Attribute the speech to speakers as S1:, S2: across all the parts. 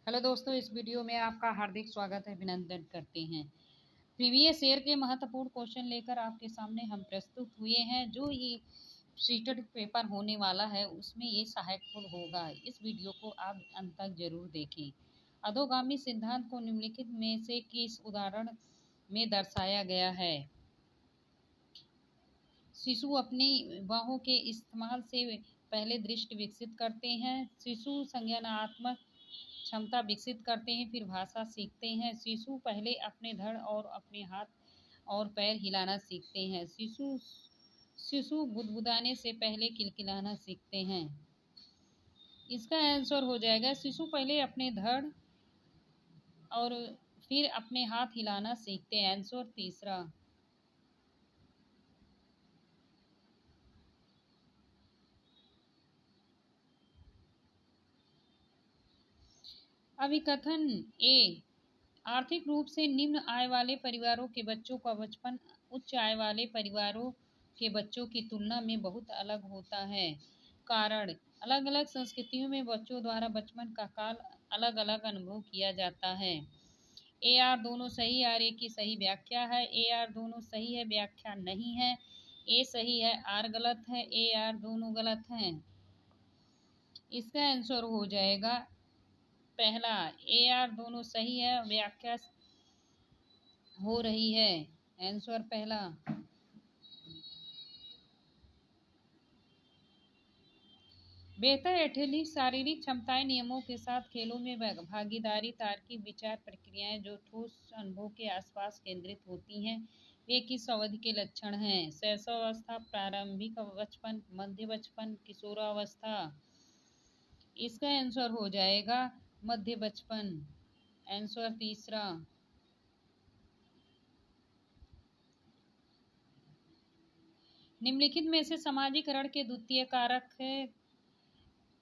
S1: Hello दोस्तों, इस video में आपका हार्दिक स्वागत है, अभिनंदन करते हैं। प्रीवियस ईयर के महत्वपूर्ण क्वेश्चन लेकर आपके सामने हम प्रस्तुत हुए हैं। जो ये सीटेड पेपर होने वाला है उसमें ये सहायकफुल होगा। इस वीडियो को आप अंत तक जरूर देखें। अधोगामी सिद्धांत को निम्नलिखित में से किस उदाहरण में दर्शाया गया है? शिशु अपनी बाहों के इस्तेमाल से पहले दृष्टि विकसित करते हैं। शिशु संज्ञानात्मक क्षमता विकसित करते हैं, फिर भाषा सीखते हैं। शिशु पहले अपने धड़ और अपने हाथ और पैर हिलाना सीखते हैं। शिशु शिशु गुदगुदाने से पहले किलकिलाना सीखते हैं। इसका आंसर हो जाएगा शिशु पहले अपने धड़ और फिर अपने हाथ हिलाना सीखते हैं। आंसर तीसरा। अभिकथन ए। आर्थिक रूप से निम्न आय वाले परिवारों के बच्चों का बचपन उच्च आय वाले परिवारों के बच्चों की तुलना में बहुत अलग होता है। कारण, अलग अलग संस्कृतियों में बच्चों द्वारा बचपन का काल अलग अलग अनुभव किया जाता है। ए आर दोनों सही, आर ए की सही व्याख्या है। ए आर दोनों सही है, व्याख्या नहीं है। ए सही है, आर गलत है। ए आर दोनों गलत हैं। इसका आंसर हो जाएगा पहला। ए आर दोनों सही है, व्याख्या हो रही है। आंसर पहला। बेहतर एथलीट शारीरिक क्षमताएं नियमों के साथ खेलों में भागीदारी, तार्किक विचार प्रक्रियाएं जो ठोस अनुभव के आसपास केंद्रित होती हैं, वे किस अवधि के लक्षण हैं? शैशवावस्था, प्रारंभिक बचपन, मध्य बचपन, किशोरावस्था। इसका आंसर हो जाएगा मध्य बचपन। आंसर तीसरा। निम्नलिखित में से समाजीकरण के द्वितीय कारक है।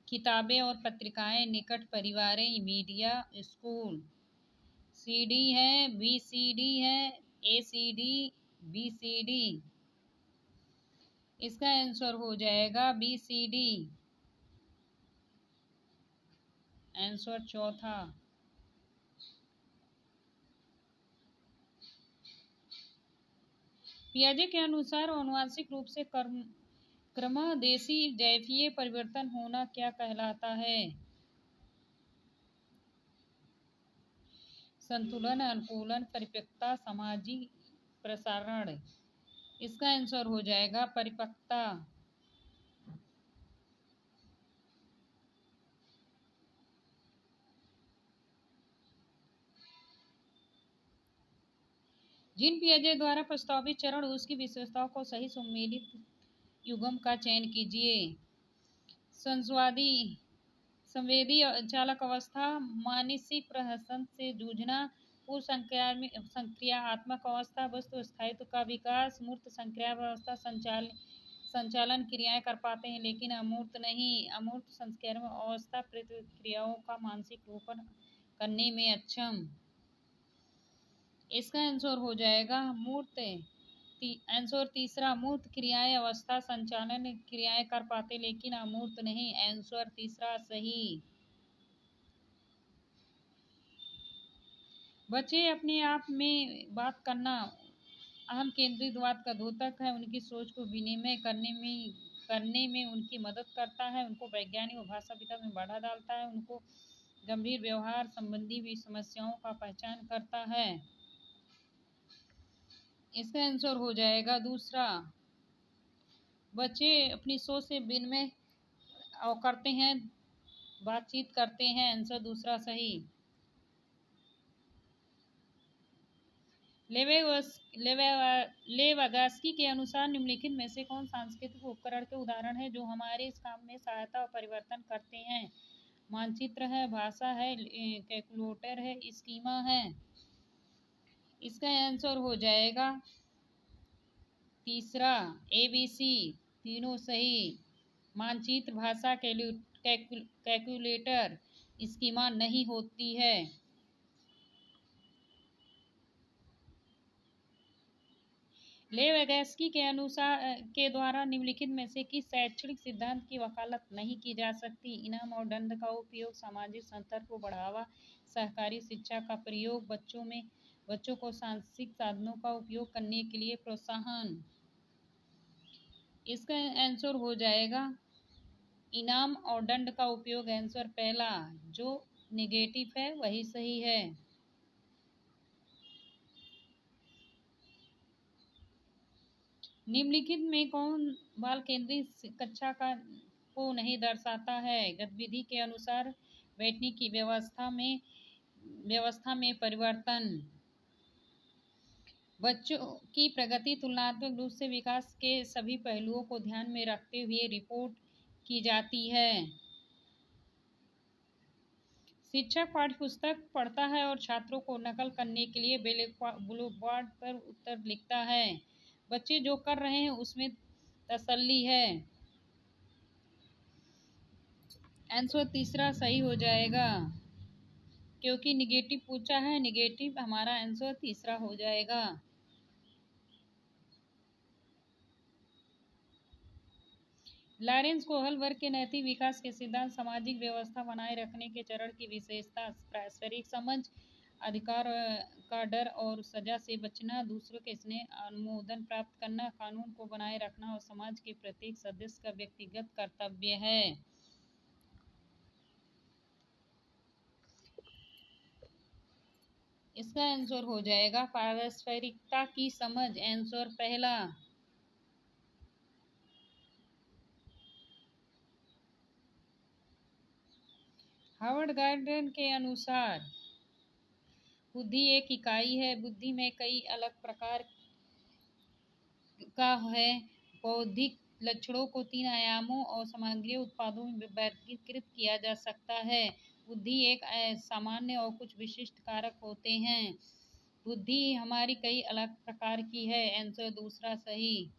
S1: किताबें और पत्रिकाएं, निकट परिवारें, मीडिया, स्कूल। सी डी है, बी सी डी है, A C D, B C D. इसका आंसर हो जाएगा बी सी डी। आंसर चौथा। पियाजे के अनुसार आनुवंशिक रूप से क्रमदेशी जैवीय परिवर्तन होना क्या कहलाता है? संतुलन, अनुकूलन, परिपक्वता, सामाजिक प्रसारण। इसका आंसर हो जाएगा परिपक्वता। जिन पियाजे द्वारा प्रस्तावित चरण उसकी विशेषताओं को सही सम्मिलित युग्म का चयन कीजिए। संवादी संवेदी चालक अवस्था, मानसिक प्रहसन से जूझना, पूर्व संक्रियात्मक अवस्था, वस्तु स्थायित्व का विकास, मूर्त संक्रियावस्था संचालन क्रियाएं कर पाते हैं लेकिन अमूर्त नहीं। अमूर्त संक्रियात्मक अवस्था प्रतिक्रियाओं का मानसिक रूपण करने में अक्षम। इसका आंसर हो जाएगा मूर्त। आंसर तीसरा। मूर्त क्रियाएं अवस्था संचालन क्रियाएं कर पाते लेकिन अमूर्त नहीं। आंसर तीसरा सही। बच्चे अपने आप में बात करना अहम केंद्रितवाद का द्योतक है। उनकी सोच को विनिमय करने में उनकी मदद करता है। उनको वैज्ञानिक और भाषाविद में बढ़ा डालता है। उनको गंभीर व्यवहार संबंधी भी समस्याओं का पहचान करता है। इसका आंसर हो जाएगा दूसरा। बच्चे अपनी सोच से विनिमय करते हैं, बातचीत करते हैं। आंसर दूसरा सही। लेवागास्की के अनुसार निम्नलिखित में से कौन सांस्कृतिक उपकरण के उदाहरण है जो हमारे इस काम में सहायता और परिवर्तन करते हैं? मानचित्र है, भाषा है, कैलकुलेटर है, स्कीमा है। इसका आंसर हो जाएगा तीसरा ए बी सी, तीनों सही। मानचित्र, भाषा, कैलकुलेटर, स्कीमा नहीं होती है। लेवेगैस्की के अनुसार के द्वारा निम्नलिखित में से किस शैक्षणिक सिद्धांत की वकालत नहीं की जा सकती? इनाम और दंड का उपयोग, सामाजिक संपर्क को बढ़ावा, सहकारी शिक्षा का प्रयोग, बच्चों को सांस्कृतिक साधनों का उपयोग करने के लिए प्रोत्साहन। इसका आंसर हो जाएगा इनाम और दंड का उपयोग। आंसर पहला, जो नेगेटिव है वही सही है। निम्नलिखित में कौन बाल केंद्रित कक्षा का को नहीं दर्शाता है? गतिविधि के अनुसार बैठने की व्यवस्था में परिवर्तन, बच्चों की प्रगति तुलनात्मक रूप से विकास के सभी पहलुओं को ध्यान में रखते हुए रिपोर्ट की जाती है। शिक्षक पाठ्यपुस्तक पढ़ता है और छात्रों को नकल करने के लिए ब्लैकबोर्ड पर उत्तर लिखता है। बच्चे जो कर रहे हैं उसमें तसल्ली है। आंसर तीसरा सही हो जाएगा, क्योंकि निगेटिव पूछा है। निगेटिव हमारा आंसर तीसरा हो जाएगा। लॉरेंस कोहल वर्ग के नैतिक विकास के सिद्धांत, सामाजिक व्यवस्था बनाए रखने के चरण की विशेषता, पारस्परिक समझ, अधिकार का डर और सजा से बचना, दूसरों के स्नेह अनुमोदन प्राप्त करना, कानून को बनाए रखना और समाज के प्रत्येक सदस्य का व्यक्तिगत कर्तव्य है। इसका आंसर हो जाएगा पारस्परिकता की समझ। आंसर पहला। हार्वर्ड गार्डन के अनुसार बुद्धि एक इकाई है। बुद्धि में कई अलग प्रकार का है। बौद्धिक लक्षणों को 3 आयामों और सामग्री उत्पादों में वर्गीकृत किया जा सकता है। बुद्धि एक सामान्य और कुछ विशिष्ट कारक होते हैं। बुद्धि हमारी कई अलग प्रकार की है। आंसर दूसरा सही।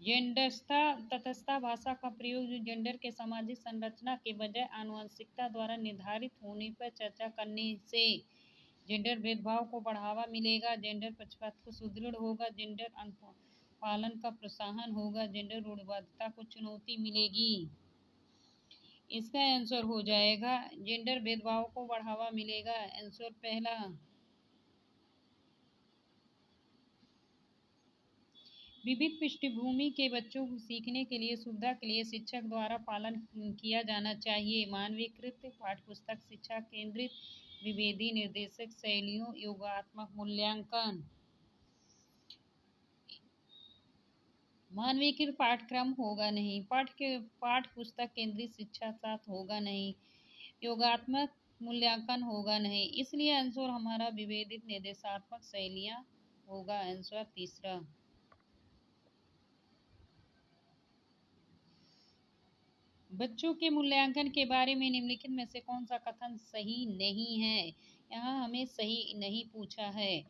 S1: जेंडरस्था तटस्थ भाषा का प्रयोग, जो जेंडर के सामाजिक संरचना के बजाय आनुवंशिकता द्वारा निर्धारित होने पर चर्चा करने से जेंडर भेदभाव को बढ़ावा मिलेगा, जेंडर पक्षपात को सुदृढ़ होगा, जेंडर अनुपालन का प्रोत्साहन होगा, जेंडर रूढ़िवादिता को चुनौती मिलेगी। इसका आंसर हो जाएगा जेंडर भेदभाव को बढ़ावा मिलेगा। आंसर पहला। विविध पृष्ठभूमि के बच्चों को सीखने के लिए सुविधा के लिए शिक्षक द्वारा पालन किया जाना चाहिए। मानवीकृत पाठ्यपुस्तक, शिक्षा केंद्रित विभेदी निर्देशक शैलियों, योगात्मक मूल्यांकन। मानवीकृत पाठ्यक्रम होगा नहीं, पाठ्यपुस्तक केंद्रित शिक्षा साथ होगा नहीं, योगात्मक मूल्यांकन होगा नहीं, इसलिए आंसर हमारा विभेदित निर्देशात्मक शैलियाँ होगा। आंसर तीसरा। बच्चों के मूल्यांकन के बारे में निम्नलिखित में से कौन सा कथन सही नहीं है? यहाँ हमें सही नहीं पूछा है।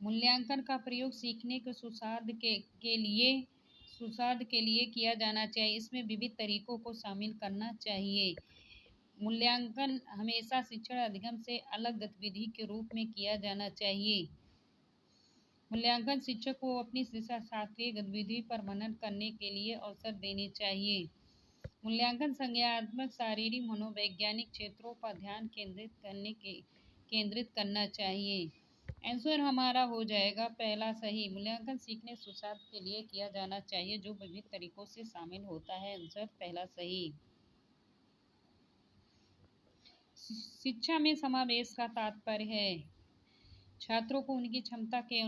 S1: मूल्यांकन का प्रयोग सीखने के सुसाध के लिए किया जाना चाहिए। इसमें विविध तरीकों को शामिल करना चाहिए। मूल्यांकन हमेशा शिक्षण अधिगम से अलग गतिविधि के रूप में किया जाना चाहिए। मूल्यांकन शिक्षक को अपनी शिक्षा शास्त्रीय गतिविधि पर मनन करने के लिए अवसर देने चाहिए। मूल्यांकन संज्ञानात्मक, शारीरिक, मनोवैज्ञानिक क्षेत्रों पर ध्यान केंद्रित करना चाहिए। आंसर हमारा हो जाएगा पहला सही। मूल्यांकन सीखने सुसाध के लिए किया जाना चाहिए, जो विभिन्न तरीकों से शामिल होता है। आंसर पहला सही। शिक्षा में समावेश का तात्पर्य है छात्रों को उनकी क्षमता के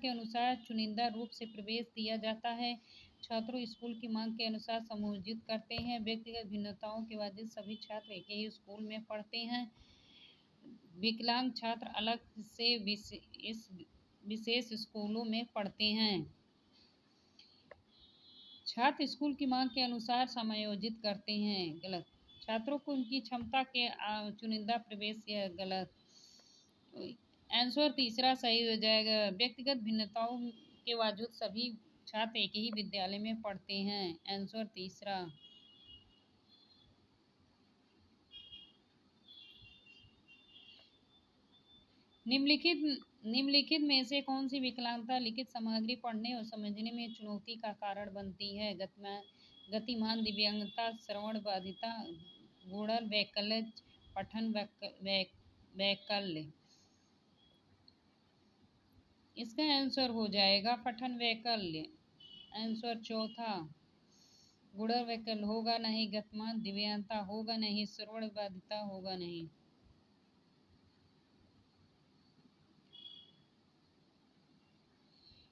S1: अनुसार चुनिंदा रूप से प्रवेश दिया जाता है। छात्रों स्कूल की मांग के अनुसार समूहित करते हैं। व्यक्तिगत भिन्नताओं के वजह सभी छात्र एक ही स्कूल में पढ़ते हैं। विकलांग छात्र अलग से विशेष स्कूलों में पढ़ते हैं। छात्र स्कूल की मांग के अनुसार समायोजित करते हैं। गलत। छात्रों को उनकी क्षमता के चुनिंदा प्रवेश या गलत। आंसर तीसरा सही हो जाएगा। व्यक्तिगत भिन्नताओं के बावजूद सभी छात्र एक ही विद्यालय में पढ़ते हैं। आंसर तीसरा। निम्नलिखित निम्नलिखित में से कौन सी विकलांगता लिखित सामग्री पढ़ने और समझने में चुनौती का कारण बनती है? गतिमान दिव्यांगता, श्रवण बाधिता, गूढ़ वैकल्य, पठन वैकल्य। इसका आंसर हो जाएगा पठन वैकल्य। आंसर चौथा। गूढ़ वैकल्य होगा नहीं, गतिमान दिव्यांगता होगा नहीं, श्रवण बाधिता होगा नहीं।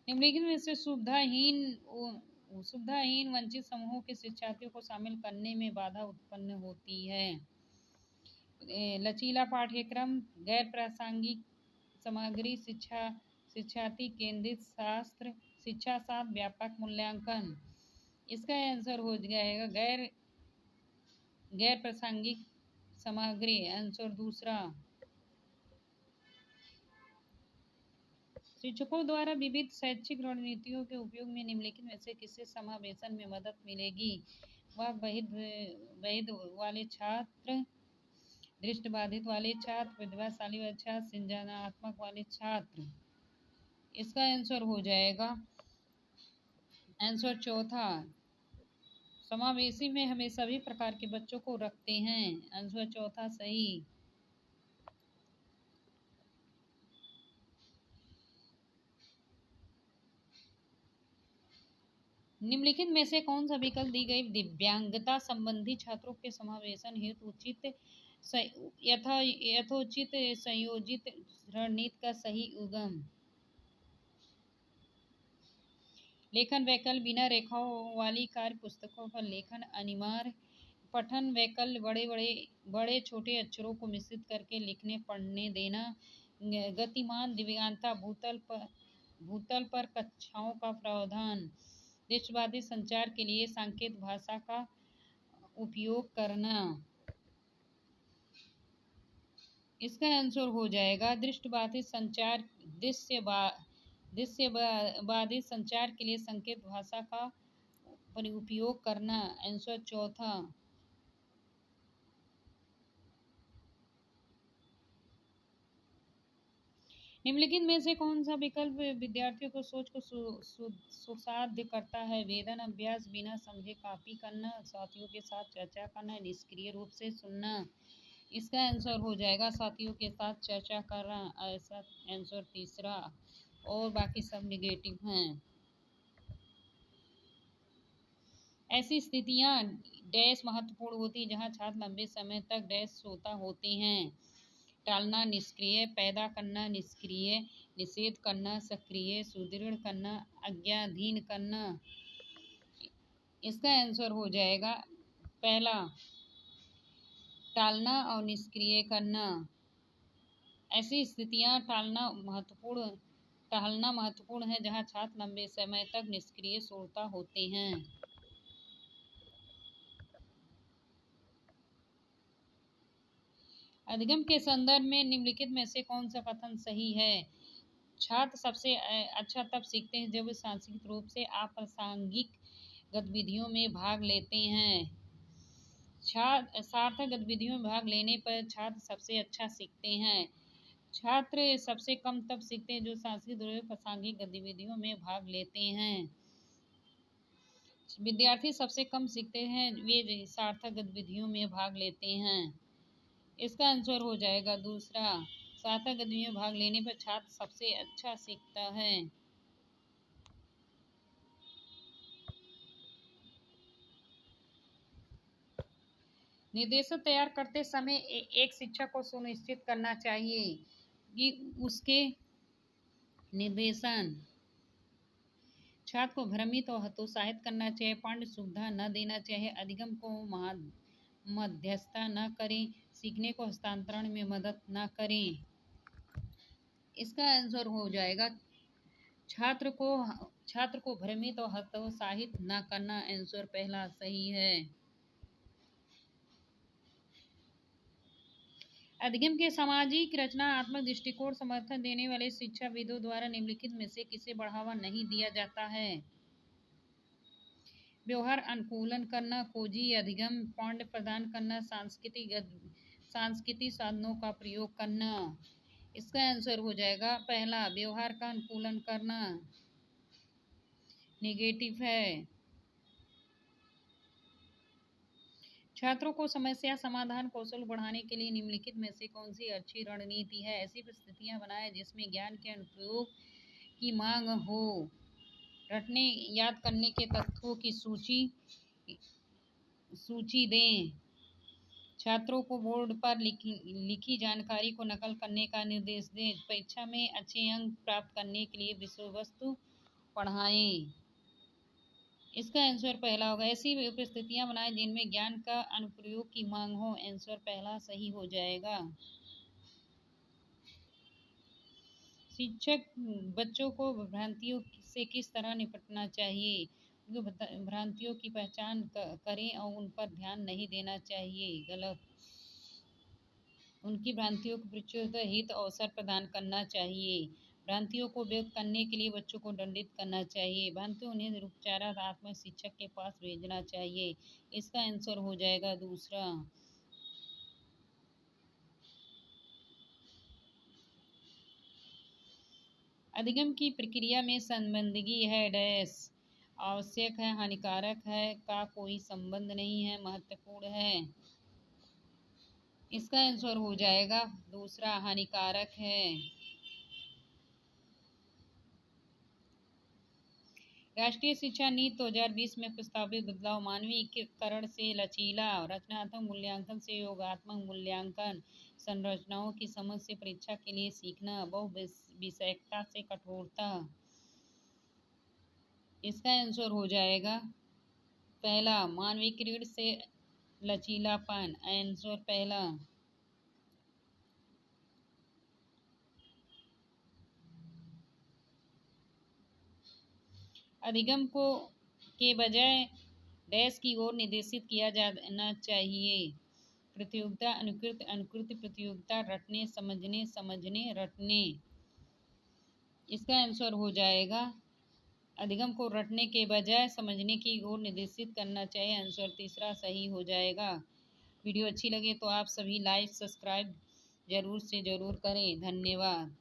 S1: निम्नलिखित में से सुविधाहीन वंचित समूहों के शिक्षार्थियों को शामिल करने में बाधा उत्पन्न होती है। लचीला पाठ्यक्रम, गैर प्रासंगिक सामग्री, शिक्षार्थी केंद्रित शिक्षा शास्त्र, व्यापक मूल्यांकन। इसका आंसर हो जाएगा गैर प्रासंगिक सामग्री। आंसर दूसरा। शिक्षकों द्वारा विविध शैक्षिक रणनीतियों के उपयोग में निम्नलिखित में से किससे समावेशन में मदद मिलेगी? वह बहिर्द वाले छात्र, दृष्टिबाधित वाले छात्र, प्रतिभाशाली वाले छात्र, सृजनात्मक वाले छात्र। इसका आंसर हो जाएगा आंसर चौथा। समावेशी में हमें सभी प्रकार के बच्चों को रखते हैं। आंसर चौथा सही। निम्नलिखित में से कौन सा विकल्प दी गई दिव्यांगता संबंधी छात्रों के समावेशन हेतु यथोचित संयोजित रणनीति का सही उगम? लेखन वैकल्य, बिना रेखाओं वाली कार्य पुस्तकों पर लेखन अनिवार्य, पठन वैकल्य, बड़े छोटे अक्षरों को मिश्रित करके लिखने पढ़ने देना, गतिमान दिव्यांगता, भूतल पर कक्षाओं का प्रावधान, दृष्टिबाधित संचार के लिए सांकेत भाषा का उपयोग करना। इसका आंसर हो जाएगा दृष्टिबाधित संचार, दृश्यबाधित संचार के लिए संकेत भाषा का उपयोग करना। आंसर चौथा। निम्नलिखित में से कौन सा विकल्प विद्यार्थियों को सोच को सुसाध्य करता है? वेदन अभ्यास, बिना समझे कॉपी करना, साथियों के साथ चर्चा करना, निष्क्रिय रूप से सुनना। इसका आंसर हो जाएगा साथियों के साथ चर्चा करना। ऐसा आंसर तीसरा, और बाकी सब निगेटिव हैं। ऐसी स्थितियां डैश महत्वपूर्ण होती जहां छात्र लंबे समय तक डैश सोता होते हैं। टालना, निष्क्रिय, पैदा करना, निष्क्रिय, निषेध करना, सक्रिय, सुदृढ़ करना, आज्ञाधीन करना। इसका आंसर हो जाएगा पहला, टालना और निष्क्रिय करना। ऐसी स्थितियां टहलना महत्वपूर्ण है जहां छात्र लंबे समय तक निष्क्रिय श्रोता होते हैं। अधिगम के संदर्भ में निम्नलिखित में से कौन सा कथन सही है? छात्र सबसे अच्छा तब सीखते हैं जब वे सांस्कृतिक रूप से अप्रासंगिक गतिविधियों में भाग लेते हैं। सार्थक गतिविधियों में भाग लेने पर छात्र सबसे अच्छा सीखते हैं। छात्र सबसे कम तब सीखते हैं जो सांस्कृतिक रूप से प्रासंगिक गतिविधियों में भाग लेते हैं। विद्यार्थी सबसे कम सीखते हैं वे सार्थक गतिविधियों में भाग लेते हैं। इसका आंसर हो जाएगा दूसरा, सार्थक गतिविधियों में भाग लेने पर छात्र सबसे अच्छा सीखता है। निर्देश तैयार करते समय एक शिक्षक को सुनिश्चित करना चाहिए कि उसके निर्देशन छात्र को भ्रमित और हतोत्साहित करना चाहिए, पांड्य सुविधा न देना चाहिए, अधिगम को मध्यस्थता न करें, सीखने को हस्तांतरण में मदद न करें। इसका आंसर हो जाएगा छात्र को भ्रमित और हतोत्साहित न करना। आंसर पहला सही है। अधिगम के सामाजिक रचनात्मक दृष्टिकोण समर्थन देने वाले शिक्षाविदों द्वारा निम्नलिखित में से किसे बढ़ावा नहीं दिया जाता है? व्यवहार अनुकूलन करना, खोजी अधिगम, पांड्य प्रदान करना, सांस्कृतिक साधनों का प्रयोग करना। इसका आंसर हो जाएगा पहला, व्यवहार का अनुकूलन करना, नेगेटिव है। छात्रों को समस्या समाधान कौशल बढ़ाने के लिए निम्नलिखित में से कौन सी अच्छी रणनीति है? ऐसी परिस्थितियां बनाएं जिसमें ज्ञान के अनुप्रयोग की मांग हो। रटने याद करने के तत्वों की सूची दें। छात्रों को बोर्ड पर लिखी जानकारी को नकल करने का निर्देश दें। परीक्षा में अच्छे अंक प्राप्त करने के लिए विषय वस्तु पढ़ाएं। इसका आंसर पहला होगा। ऐसी परिस्थितियां बनाएं जिनमें ज्ञान का अनुप्रयोग की मांग हो। आंसर पहला सही हो जाएगा। शिक्षक बच्चों को भ्रांतियों से किस तरह निपटना चाहिए? भ्रांतियों की पहचान करें और उन पर ध्यान नहीं देना चाहिए। गलत। उनकी भ्रांतियों को प्रचुर हित अवसर प्रदान करना चाहिए। भ्रांतियों को व्यक्त करने के लिए बच्चों को दंडित करना चाहिए। भ्रांति उन्हें उपचारात्मक शिक्षक के पास भेजना चाहिए। इसका आंसर हो जाएगा दूसरा। अधिगम की प्रक्रिया में संबंधिगी है डैश। आवश्यक है, हानिकारक है, का कोई संबंध नहीं है, महत्वपूर्ण है। इसका आंसर हो जाएगा दूसरा, हानिकारक है। राष्ट्रीय शिक्षा नीति 2020 में प्रस्तावित बदलाव मानवीकरण से लचीला, रचनात्मक मूल्यांकन से योगात्मक मूल्यांकन, संरचनाओं की समझ से परीक्षा के लिए सीखना, बहुविषयकता से कठोरता। इसका आंसर हो जाएगा पहला, मानवीकरण से लचीलापन। आंसर पहला। अधिगम को के बजाय डैश की ओर निर्देशित किया जाना चाहिए। प्रतियोगिता, अनुकृत, अनुकृति, प्रतियोगिता, रटने, समझने, समझने, रटने। इसका आंसर हो जाएगा अधिगम को रटने के बजाय समझने की ओर निर्देशित करना चाहिए। आंसर तीसरा सही हो जाएगा। वीडियो अच्छी लगे तो आप सभी लाइक सब्सक्राइब जरूर से जरूर करें। धन्यवाद।